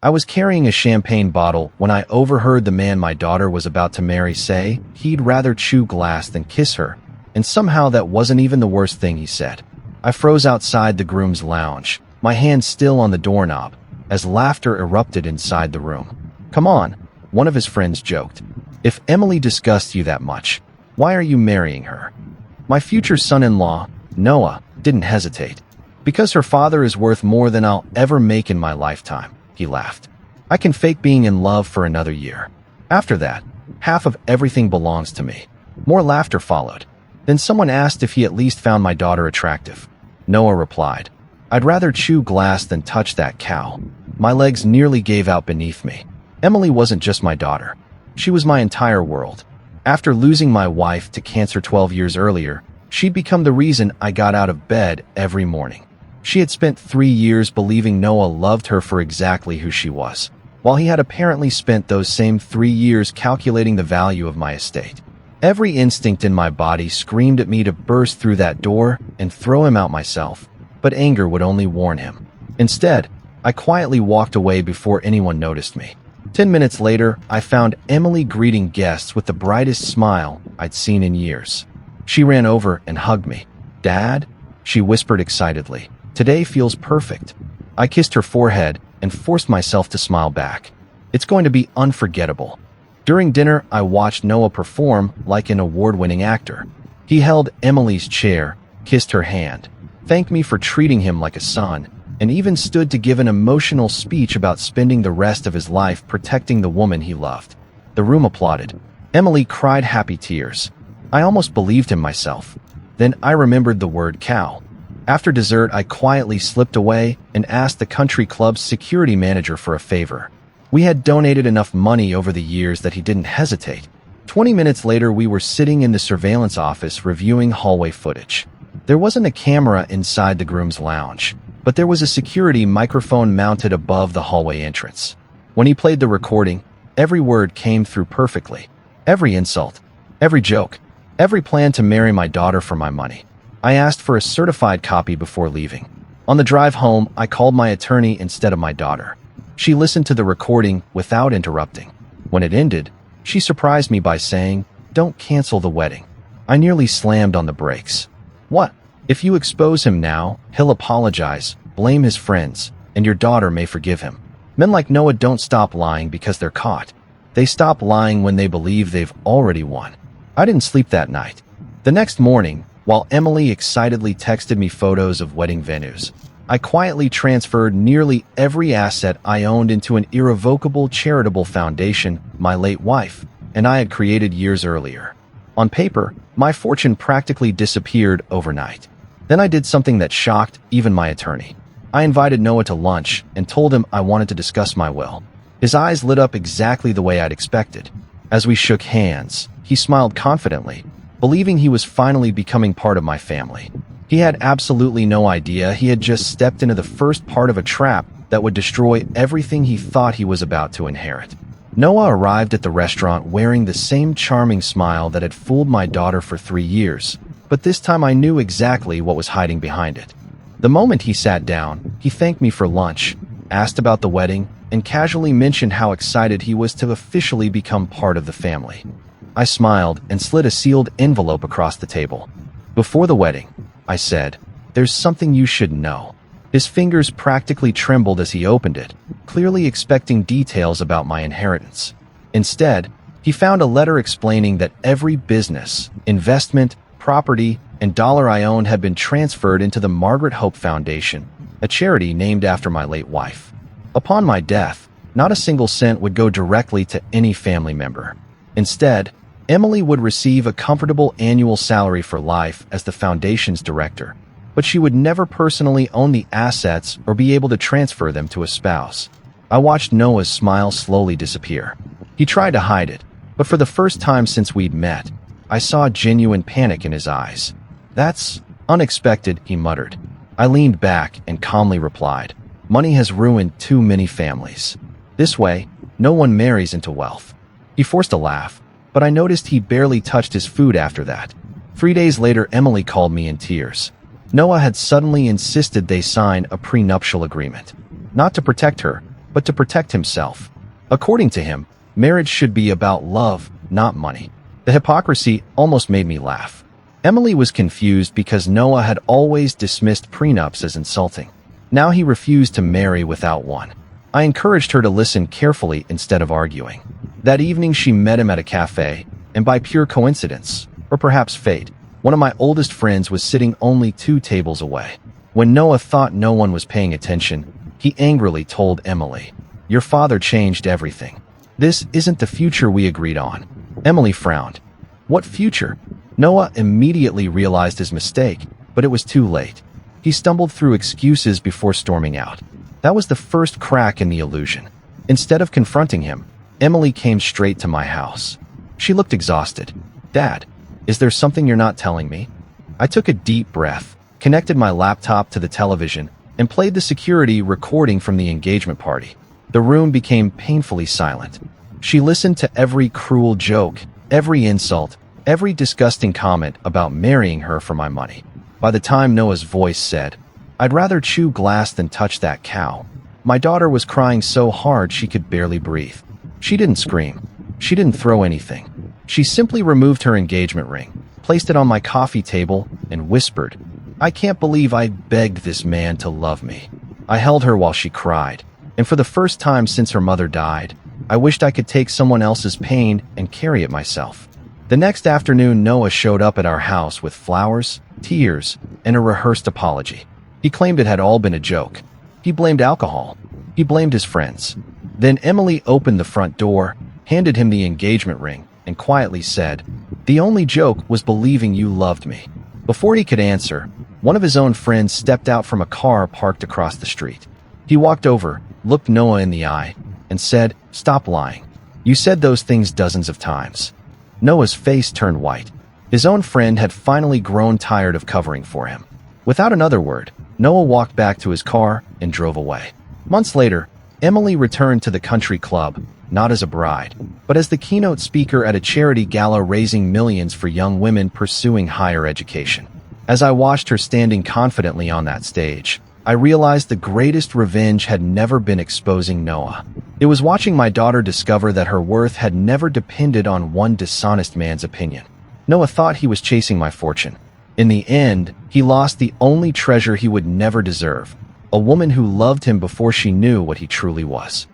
I was carrying a champagne bottle when I overheard the man my daughter was about to marry say he'd rather chew glass than kiss her, and somehow that wasn't even the worst thing he said. I froze outside the groom's lounge, my hand still on the doorknob, as laughter erupted inside the room. "Come on," one of his friends joked. "If Emily disgusts you that much, why are you marrying her?" My future son-in-law, Noah, didn't hesitate. "Because her father is worth more than I'll ever make in my lifetime," he laughed. "I can fake being in love for another year. After that, half of everything belongs to me." More laughter followed. Then someone asked if he at least found my daughter attractive. Noah replied, "I'd rather chew glass than touch that cow." My legs nearly gave out beneath me. Emily wasn't just my daughter. She was my entire world. After losing my wife to cancer 12 years earlier, she'd become the reason I got out of bed every morning. She had spent 3 years believing Noah loved her for exactly who she was, while he had apparently spent those same 3 years calculating the value of my estate. Every instinct in my body screamed at me to burst through that door and throw him out myself, but anger would only warn him. Instead, I quietly walked away before anyone noticed me. 10 minutes later, I found Emily greeting guests with the brightest smile I'd seen in years. She ran over and hugged me. "Dad?" she whispered excitedly. "Today feels perfect." I kissed her forehead and forced myself to smile back. "It's going to be unforgettable." During dinner, I watched Noah perform like an award-winning actor. He held Emily's chair, kissed her hand, thanked me for treating him like a son, and even stood to give an emotional speech about spending the rest of his life protecting the woman he loved. The room applauded. Emily cried happy tears. I almost believed him myself. Then I remembered the word cow. After dessert, I quietly slipped away and asked the country club's security manager for a favor. We had donated enough money over the years that he didn't hesitate. 20 minutes later, we were sitting in the surveillance office reviewing hallway footage. There wasn't a camera inside the groom's lounge, but there was a security microphone mounted above the hallway entrance. When he played the recording, every word came through perfectly. Every insult, every joke, every plan to marry my daughter for my money. I asked for a certified copy before leaving. On the drive home, I called my attorney instead of my daughter. She listened to the recording without interrupting. When it ended, she surprised me by saying, "Don't cancel the wedding." I nearly slammed on the brakes. "What? If you expose him now, he'll apologize, blame his friends, and your daughter may forgive him." Men like Noah don't stop lying because they're caught. They stop lying when they believe they've already won. I didn't sleep that night. The next morning, while Emily excitedly texted me photos of wedding venues, I quietly transferred nearly every asset I owned into an irrevocable charitable foundation my late wife and I had created years earlier. On paper, my fortune practically disappeared overnight. Then I did something that shocked even my attorney. I invited Noah to lunch and told him I wanted to discuss my will. His eyes lit up exactly the way I'd expected. As we shook hands, he smiled confidently, believing he was finally becoming part of my family. He had absolutely no idea he had just stepped into the first part of a trap that would destroy everything he thought he was about to inherit. Noah arrived at the restaurant wearing the same charming smile that had fooled my daughter for 3 years, but this time I knew exactly what was hiding behind it. The moment he sat down, he thanked me for lunch, asked about the wedding, and casually mentioned how excited he was to officially become part of the family. I smiled and slid a sealed envelope across the table. "Before the wedding," I said, "there's something you should know." His fingers practically trembled as he opened it, clearly expecting details about my inheritance. Instead, he found a letter explaining that every business, investment, property, and dollar I owned had been transferred into the Margaret Hope Foundation, a charity named after my late wife. Upon my death, not a single cent would go directly to any family member. Instead, Emily would receive a comfortable annual salary for life as the foundation's director, but she would never personally own the assets or be able to transfer them to a spouse. I watched Noah's smile slowly disappear. He tried to hide it, but for the first time since we'd met, I saw genuine panic in his eyes. "That's unexpected," he muttered. I leaned back and calmly replied, "Money has ruined too many families. This way, no one marries into wealth." He forced a laugh, but I noticed he barely touched his food after that. 3 days later, Emily called me in tears. Noah had suddenly insisted they sign a prenuptial agreement. Not to protect her, but but to protect himself. According to him, marriage should be about love, not money. The hypocrisy almost made me laugh. Emily was confused because Noah had always dismissed prenups as insulting. Now he refused to marry without one. I encouraged her to listen carefully instead of arguing. That evening she met him at a cafe, and by pure coincidence, or perhaps fate, one of my oldest friends was sitting only 2 tables away. When Noah thought no one was paying attention, he angrily told Emily, "Your father changed everything. This isn't the future we agreed on." Emily frowned. "What future?" Noah immediately realized his mistake, but it was too late. He stumbled through excuses before storming out. That was the first crack in the illusion. Instead of confronting him, Emily came straight to my house. She looked exhausted. "Dad, is there something you're not telling me?" I took a deep breath, connected my laptop to the television, and played the security recording from the engagement party. The room became painfully silent. She listened to every cruel joke, every insult, every disgusting comment about marrying her for my money. By the time Noah's voice said, "I'd rather chew glass than touch that cow," my daughter was crying so hard she could barely breathe. She didn't scream. She didn't throw anything. She simply removed her engagement ring, placed it on my coffee table, and whispered, "I can't believe I begged this man to love me." I held her while she cried, and for the first time since her mother died, I wished I could take someone else's pain and carry it myself. The next afternoon, Noah showed up at our house with flowers, tears, and a rehearsed apology. He claimed it had all been a joke. He blamed alcohol. He blamed his friends. Then Emily opened the front door, handed him the engagement ring, and quietly said, "The only joke was believing you loved me." Before he could answer, one of his own friends stepped out from a car parked across the street. He walked over, looked Noah in the eye, and said, "Stop lying. You said those things dozens of times." Noah's face turned white. His own friend had finally grown tired of covering for him. Without another word, Noah walked back to his car and drove away. Months later, Emily returned to the country club, not as a bride, but as the keynote speaker at a charity gala raising millions for young women pursuing higher education. As I watched her standing confidently on that stage, I realized the greatest revenge had never been exposing Noah. It was watching my daughter discover that her worth had never depended on one dishonest man's opinion. Noah thought he was chasing my fortune. In the end, he lost the only treasure he would never deserve, a woman who loved him before she knew what he truly was.